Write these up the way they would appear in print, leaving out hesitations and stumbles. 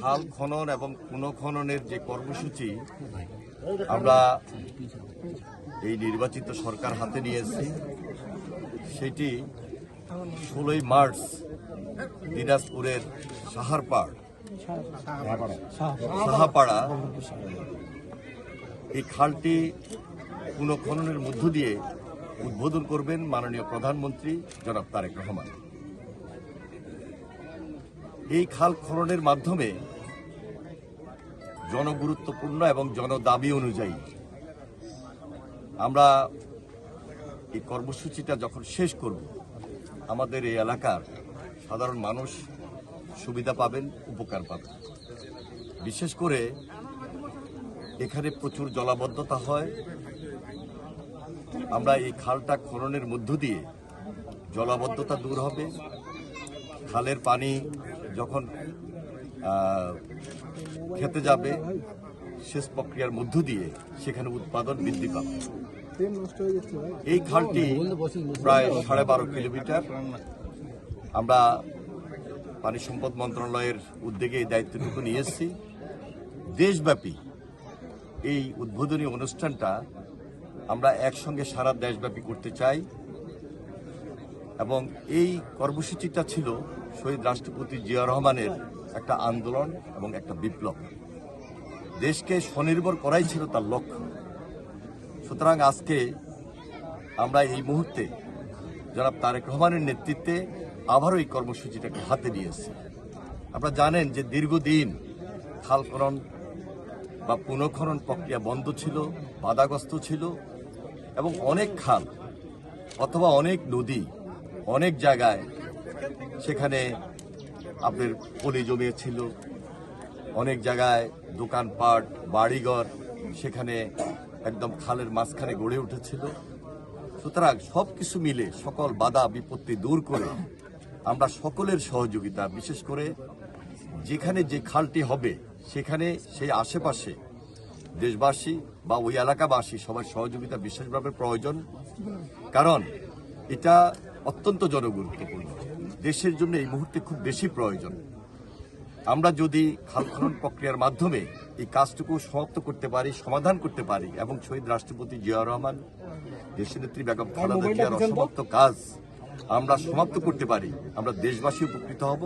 খাল খনন এবং পুনঃখননের যে কর্মসূচি আমরা এই নির্বাচিত সরকার হাতে নিয়েছি, সেটি 16ই মার্চ দিনাজপুরের সাহাপাড়া এই খালটি পুনঃখননের মধ্য দিয়ে উদ্বোধন করবেন মাননীয় প্রধানমন্ত্রী জনাব তারেক রহমান। এই খাল খননের মাধ্যমে জনগুরুত্বপূর্ণ এবং জনদাবি অনুযায়ী আমরা এই কর্মসূচিটা যখন শেষ করব, আমাদের এই এলাকার সাধারণ মানুষ সুবিধা পাবেন, উপকার পাবেন। বিশেষ করে এখানে প্রচুর জলাবদ্ধতা হয়। আমরা এই খালটা খননের মধ্য দিয়ে জলাবদ্ধতা দূর হবে। খালের পানি যখন খেতে যাবে, সেচ প্রক্রিয়ার মধ্য দিয়ে সেখানে উৎপাদন বৃদ্ধি পাবে। এই খালটি প্রায় 12.5 কিলোমিটার। আমরা পানি সম্পদ মন্ত্রণালয়ের উদ্যোগে এই দায়িত্বটুকু নিয়ে এসেছি। দেশব্যাপী এই উদ্বোধনী অনুষ্ঠানটা আমরা একসঙ্গে সারা দেশব্যাপী করতে চাই এবং এই কর্মসূচিটা ছিল শহীদ রাষ্ট্রপতি জিয়া রহমানের একটা আন্দোলন এবং একটা বিপ্লব। দেশকে স্বনির্ভর করাই ছিল তার লক্ষ্য। সুতরাং আজকে আমরা এই মুহূর্তে জনাব তারেক রহমানের নেতৃত্বে আবারও এই কর্মসূচিটাকে হাতে নিয়েছি। আপনারা জানেন যে দীর্ঘদিন খাল খনন বা পুনঃখনন প্রক্রিয়া বন্ধ ছিল, বাধাগ্রস্ত ছিল এবং অনেক খাল অথবা অনেক নদী অনেক জায়গায় সেখানে আপনার পলি জমিয়েছিল, অনেক জায়গায় দোকানপাট বাড়িঘর সেখানে একদম খালের মাঝখানে গড়ে উঠেছিল। সুতরাং সব কিছু মিলে সকল বাধা বিপত্তি দূর করে আমরা সকলের সহযোগিতা, বিশেষ করে যেখানে যে খালটি হবে সেখানে সেই আশেপাশে দেশবাসী বা ওই এলাকাবাসী সবার সহযোগিতা বিশেষভাবে প্রয়োজন। কারণ এটা অত্যন্ত জনগুরুত্বপূর্ণ, দেশের জন্য এই মুহূর্তে খুব বেশি প্রয়োজন। আমরা যদি খাল খনন প্রক্রিয়ার মাধ্যমে এই কাজটুকু সমাপ্ত করতে পারি, সমাধান করতে পারি এবং শহীদ রাষ্ট্রপতি জিয়া রহমান, দেশনেত্রী বেগম খালেদা জিয়ার অসমাপ্ত কাজ আমরা সমাপ্ত করতে পারি, আমরা দেশবাসী উপকৃত হব।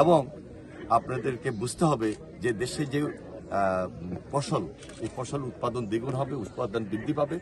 এবং আপনাদেরকে বুঝতে হবে যে দেশে যে ফসল, এই ফসল উৎপাদন দ্বিগুণ হবে, উৎপাদন বৃদ্ধি পাবে।